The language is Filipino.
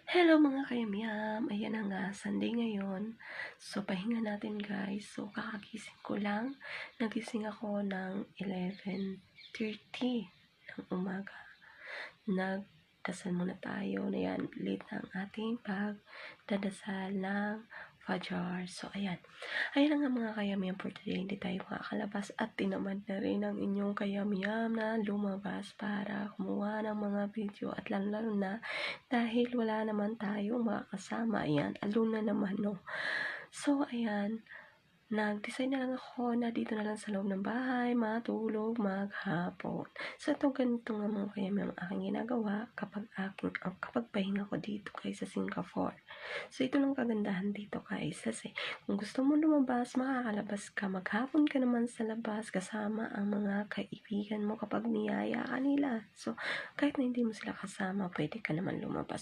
Hello mga kayamyam, ayan na nga, Sunday ngayon. So, pahinga natin guys. So, kakagising ko lang. Nagising ako ng 11:30 ng umaga. Nagdasal muna tayo na yan. Late na ang ating pagdadasal ng Fajar. So, ayan. Ayan nga mga kayamyam for today. Hindi tayo makakalabas at tinamad na rin ang inyong kayamyam na lumabas para kumuha ng mga video at lalo na dahil wala naman tayong makakasama. Ayan, alone na naman, no? So, ayan, nag-decide na lang ako na dito na lang sa loob ng bahay, matulog maghapon. So, ito ganito nga mga kayamyam ang aking ginagawa kapag pahinga ko dito guys sa Singapore. So, ito lang kagandahan dito guys. Kasi, kung gusto mo lumabas, makakalabas ka. Maghapon ka naman sa labas kasama ang mga kaibigan mo kapag niyaya ka nila. So, kahit na hindi mo sila kasama, pwede ka naman lumabas.